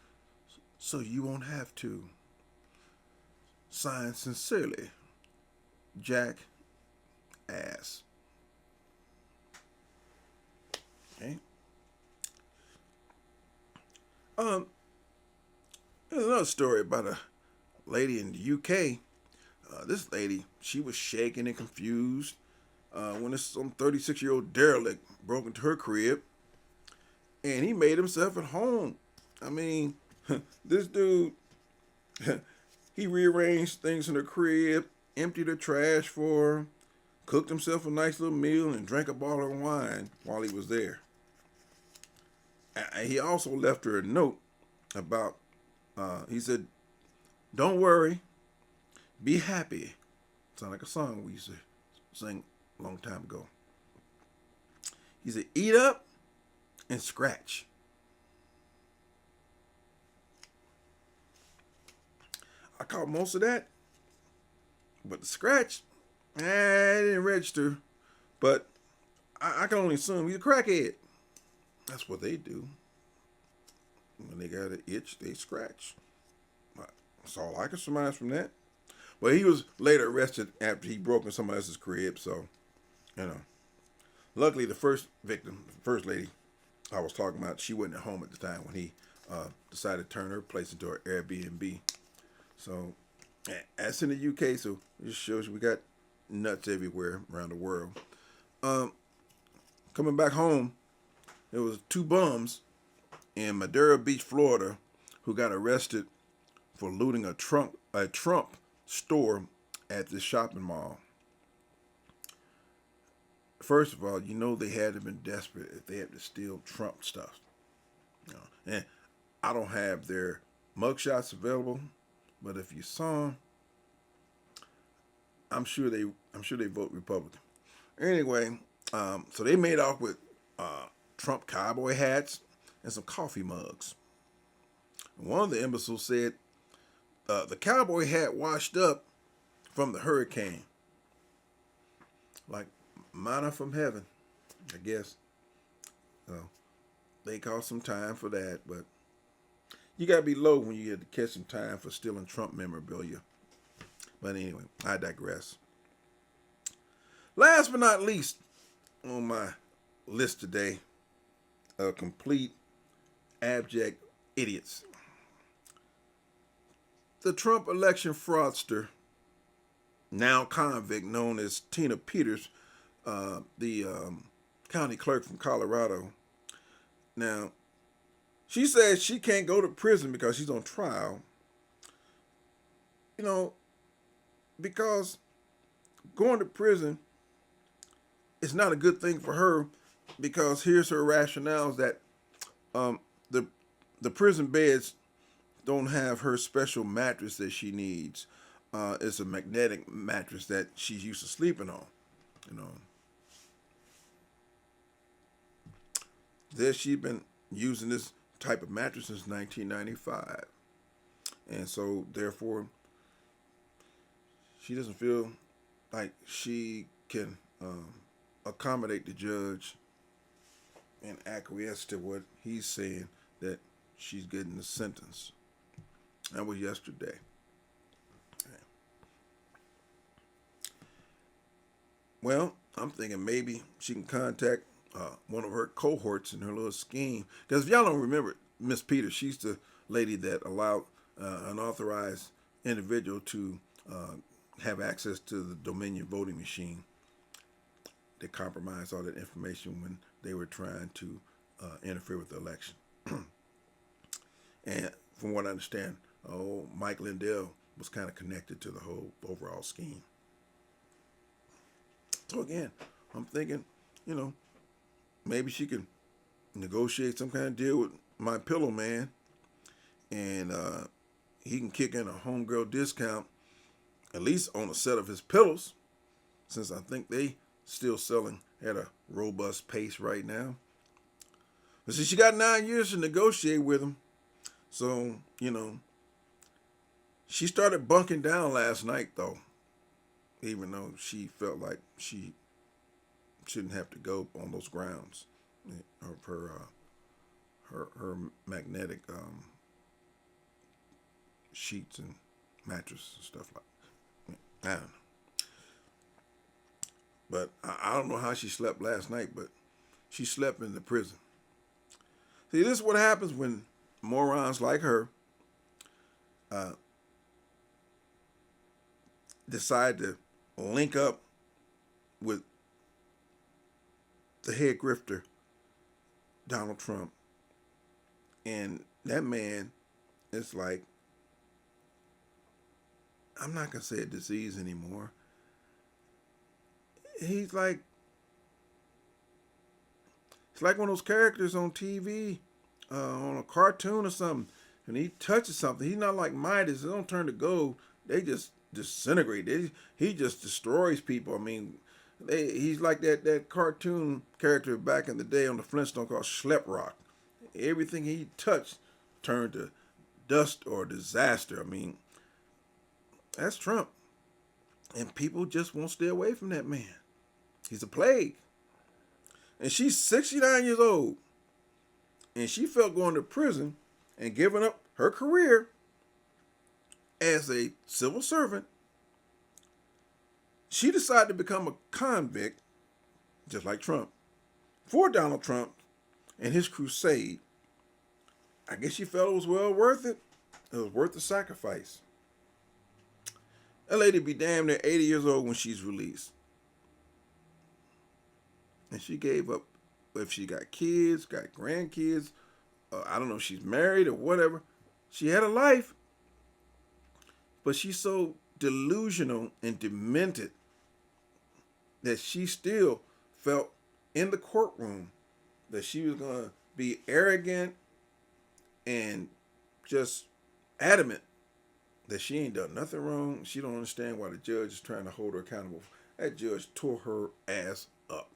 so you won't have to. Signed sincerely, Jack Ass. Okay. There's another story about a lady in the UK. This lady, she was shaking and confused when some 36-year-old derelict broke into her crib, and he made himself at home. I mean, this dude, he rearranged things in the crib, emptied the trash for her, cooked himself a nice little meal, and drank a bottle of wine while he was there. He also left her a note about, he said, don't worry, be happy. Sound like a song we used to sing a long time ago. He said, eat up and scratch. I caught most of that, but the scratch, it didn't register. But I can only assume he's a crackhead. That's what they do. When they got an itch, they scratch. That's all I can surmise from that. Well, he was later arrested after he broke in somebody else's crib, so, Luckily, the first victim, the first lady I was talking about, she wasn't at home at the time when he decided to turn her place into an Airbnb. So, that's in the UK, so it just shows you we got nuts everywhere around the world. Coming back home, there was 2 bums in Madera Beach, Florida, who got arrested for looting a Trump store at the shopping mall. First of all, they had to have been desperate if they had to steal Trump stuff. And I don't have their mugshots available, but if you saw them, I'm sure they vote Republican. Anyway, so they made off with Trump cowboy hats and some coffee mugs. One of the imbeciles said the cowboy hat washed up from the hurricane. Like manna from heaven, I guess. They caught some time for that, but you gotta be low when you get to catch some time for stealing Trump memorabilia. But anyway, I digress. Last but not least on my list today, complete abject idiots. The Trump election fraudster, now convict, known as Tina Peters, the county clerk from Colorado. Now, she says she can't go to prison because she's on trial. Because going to prison is not a good thing for her, because here's her rationales that the prison beds don't have her special mattress that she needs. It's a magnetic mattress that she's used to sleeping on. That she's been using this type of mattress since 1995. And so, therefore, she doesn't feel like she can accommodate the judge and acquiesce to what he's saying, that she's getting the sentence. That was yesterday. Well, I'm thinking maybe she can contact one of her cohorts in her little scheme. Because if y'all don't remember, Miss Peters, she's the lady that allowed an authorized individual to have access to the Dominion voting machine. They compromised all that information when they were trying to interfere with the election. And from what I understand, Mike Lindell was kind of connected to the whole overall scheme. So again, I'm thinking, maybe she can negotiate some kind of deal with my pillow man, and he can kick in a homegirl discount, at least on a set of his pillows, since I think they still selling at a robust pace right now. But see, she got 9 years to negotiate with him. So, she started bunking down last night, though, even though she felt like she shouldn't have to go on those grounds of her magnetic sheets and mattress and stuff like that. I don't know. But I don't know how she slept last night, but she slept in the prison. See, this is what happens when morons like her decide to link up with the head grifter, Donald Trump. And that man is like, I'm not going to say a disease anymore. He's like one of those characters on TV, on a cartoon or something, and he touches something. He's not like Midas. They don't turn to gold. They just disintegrate. He just destroys people. I mean, he's like that cartoon character back in the day on the Flintstone called Schleprock. Everything he touched turned to dust or disaster. I mean, that's Trump. And people just won't stay away from that man. He's a plague. And she's 69 years old. And she felt going to prison and giving up her career as a civil servant. She decided to become a convict, just like Trump, for Donald Trump and his crusade. I guess she felt it was well worth it. It was worth the sacrifice. That lady be damn near 80 years old when she's released. And she gave up, if she got kids, got grandkids, I don't know if she's married or whatever. She had a life. But she's so delusional and demented that she still felt in the courtroom that she was going to be arrogant and just adamant that she ain't done nothing wrong. She don't understand why the judge is trying to hold her accountable. That judge tore her ass up.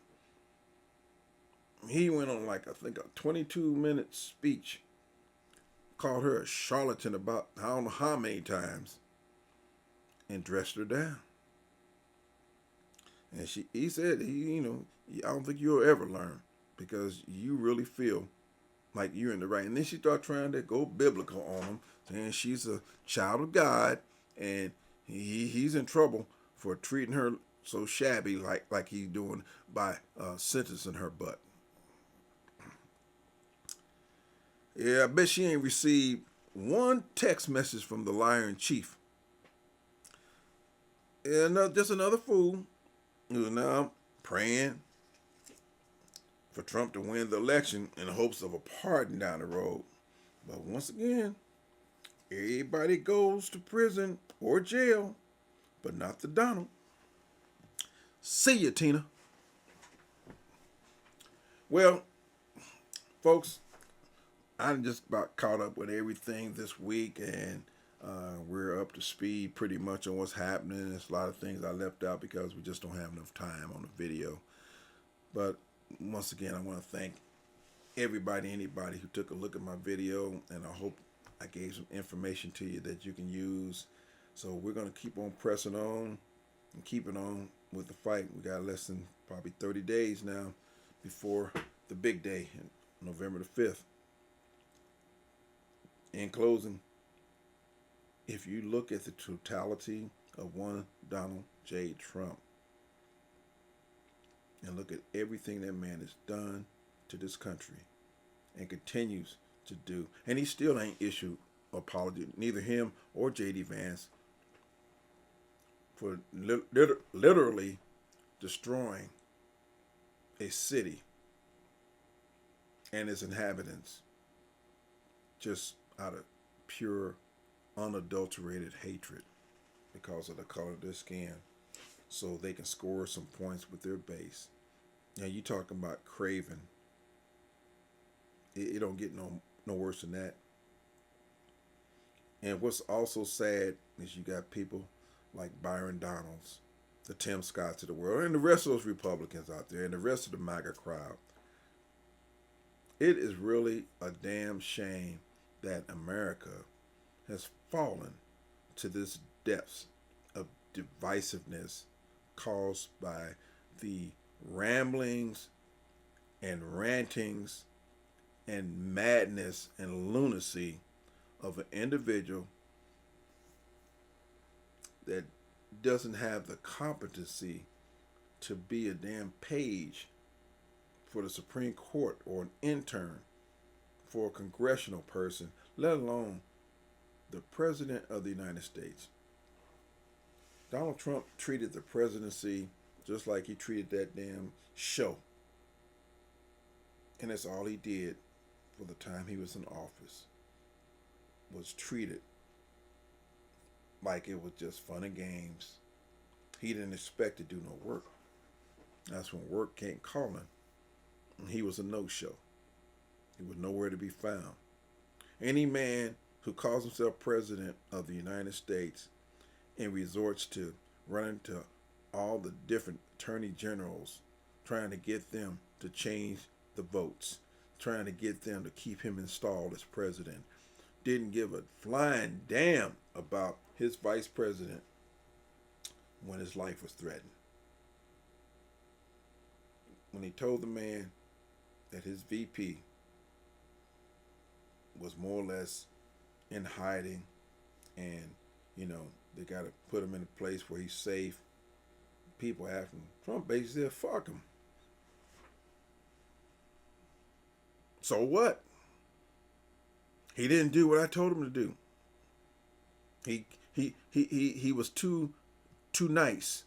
He went on like, I think, a 22-minute speech, called her a charlatan about I don't know how many times, and dressed her down. And he said, I don't think you'll ever learn because you really feel like you're in the right. And then she started trying to go biblical on him, saying she's a child of God and he's in trouble for treating her so shabby like he's doing by sentencing her butt. Yeah, I bet she ain't received one text message from the liar in chief. And just another fool who's now praying for Trump to win the election in hopes of a pardon down the road. But once again, everybody goes to prison or jail, but not the Donald. See ya, Tina. Well, folks, I'm just about caught up with everything this week, and we're up to speed pretty much on what's happening. There's a lot of things I left out because we just don't have enough time on the video. But once again, I want to thank anybody who took a look at my video, and I hope I gave some information to you that you can use. So we're going to keep on pressing on and keeping on with the fight. We got less than probably 30 days now before the big day, November the 5th. In closing, if you look at the totality of one Donald J. Trump and look at everything that man has done to this country and continues to do, and he still ain't issued an apology, neither him or J.D. Vance, for literally destroying a city and its inhabitants just out of pure, unadulterated hatred because of the color of their skin, so they can score some points with their base. Now you talking about craven. It don't get no worse than that. And what's also sad is you got people like Byron Donalds, the Tim Scotts of the world, and the rest of those Republicans out there, and the rest of the MAGA crowd. It is really a damn shame that America has fallen to this depths of divisiveness caused by the ramblings and rantings and madness and lunacy of an individual that doesn't have the competency to be a damn page for the Supreme Court or an intern for a congressional person, let alone the President of the United States. Donald Trump treated the presidency just like he treated that damn show. And that's all he did for the time he was in office, was treated like it was just fun and games. He didn't expect to do no work. That's when work came calling. And he was a no-show. He was nowhere to be found. Any man who calls himself president of the United States and resorts to running to all the different attorney generals, trying to get them to change the votes, trying to get them to keep him installed as president, didn't give a flying damn about his vice president when his life was threatened. When he told the man that his VP was more or less in hiding and, they got to put him in a place where he's safe, people after him, Trump basically said, fuck him. So what? He didn't do what I told him to do. He was too nice.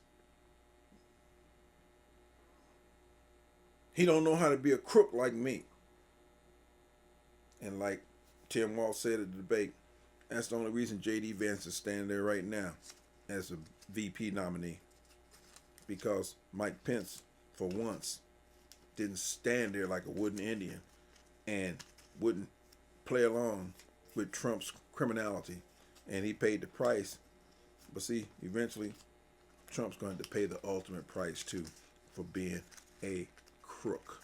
He don't know how to be a crook like me. And like Tim Walz said at the debate, that's the only reason J.D. Vance is standing there right now as a VP nominee. Because Mike Pence, for once, didn't stand there like a wooden Indian and wouldn't play along with Trump's criminality. And he paid the price. But see, eventually, Trump's going to pay the ultimate price, too, for being a crook.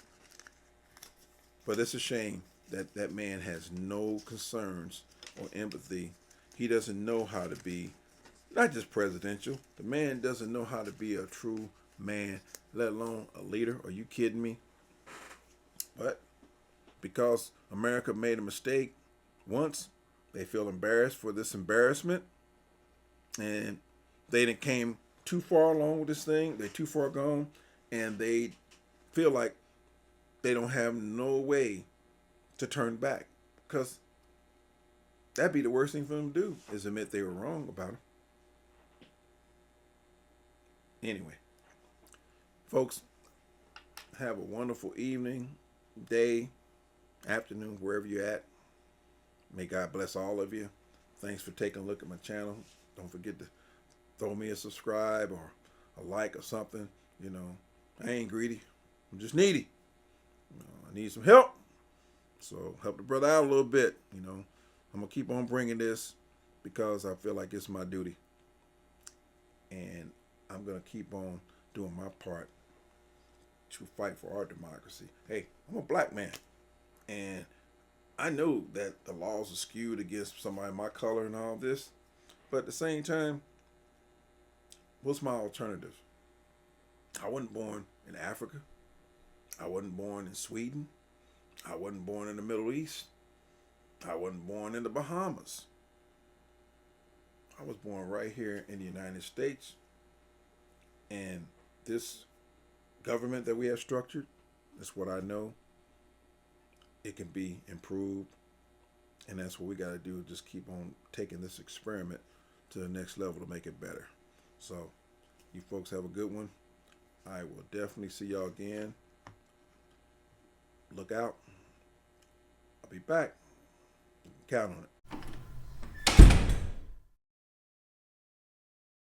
But it's a shame that that man has no concerns or empathy. He doesn't know how to be, not just presidential, the man doesn't know how to be a true man, let alone a leader. Are you kidding me? But because America made a mistake once, they feel embarrassed for this embarrassment, and they done came too far along with this thing. They're too far gone, and they feel like they don't have no way to turn back, because that'd be the worst thing for them to do, is admit they were wrong about it. Anyway, folks, have a wonderful evening, day, afternoon, wherever you're at. May God bless all of you. Thanks for taking a look at my channel. Don't forget to throw me a subscribe or a like or something. I ain't greedy. I'm just needy. I need some help. So help the brother out a little bit. I'm going to keep on bringing this because I feel like it's my duty. And I'm going to keep on doing my part to fight for our democracy. Hey, I'm a black man. And I know that the laws are skewed against somebody my color and all this. But at the same time, what's my alternative? I wasn't born in Africa. I wasn't born in Sweden. I wasn't born in the Middle East. I wasn't born in the Bahamas. I was born right here in the United States. And this government that we have structured, that's what I know. It can be improved. And that's what we got to do, just keep on taking this experiment to the next level to make it better. So, you folks have a good one. I will definitely see y'all again. Look out. I'll be back. Count on it.